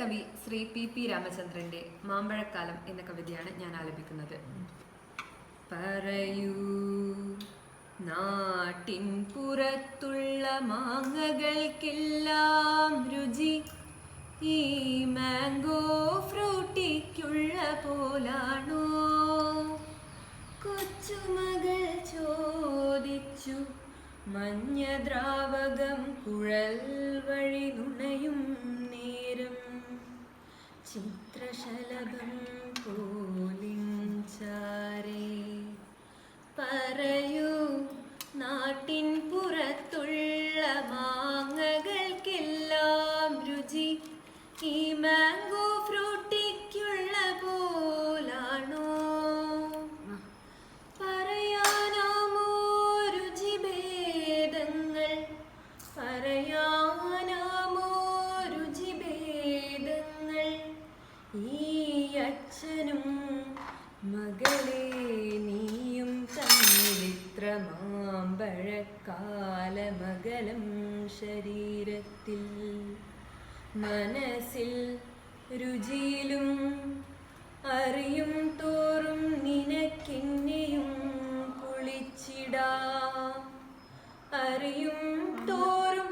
കവി ശ്രീ പി രാമചന്ദ്രന്റെ മാമ്പഴക്കാലം എന്ന കവിതയാണ് ഞാൻ ആലപിക്കുന്നത്. പറയൂ, നാട്ടിൻ പുറത്തുള്ള മാങ്ങകൾക്കെല്ലാം രുചി ഈ മാംഗോ ഫ്രൂട്ടിക്കുള്ള പോലാണോ? കൊച്ചുമകൾ ചോദിച്ചു. മഞ്ഞദ്രാവകം കുഴൽ വഴി നുണയും നേരം ചിത്രശലഭം പോലിഞ്ചാരേ. പറയൂ, നാട്ടിൻ പുറത്തുള്ള മാങ്ങകൾക്കെല്ലാം രുചി ഈ മാംഗോ ഫ്രൂട്ടിക്കുള്ള പോലാണോ? പറയാനാമോ രുചിഭേദങ്ങൾ, പറയാനാമോ രുചിഭേദങ്ങൾ? ഈ അച്ഛനും മകളെ നീയും തമ്മിലിത്ര മാമ്പഴക്കാലമകലം ശരീരത്തിൽ മനസ്സിൽ രുചിയിലും അറിയും തോറും നിനക്കെന്നെയും കുളിച്ചിടാം. അറിയും തോറും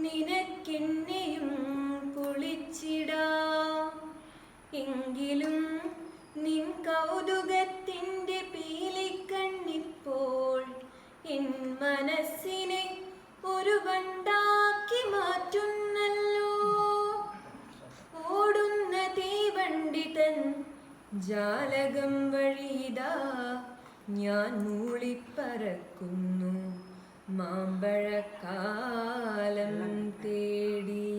നിനക്കെന്നെയും കുളിച്ചിടാം. എങ്കിലും നിൻ കൗതുകത്തിൻ്റെ പീലിക്കണ്ണിപ്പോൾ എൻ മനസ്സിനെ ഒരു വണ്ടാക്കി മാറ്റുന്നല്ലോ. ഓടുന്ന തീവണ്ടി തൻ ജാലകം വഴിയിതാ ഞാൻ മൂളിപ്പറക്കുന്നു മാമ്പഴക്കാലം തേടി.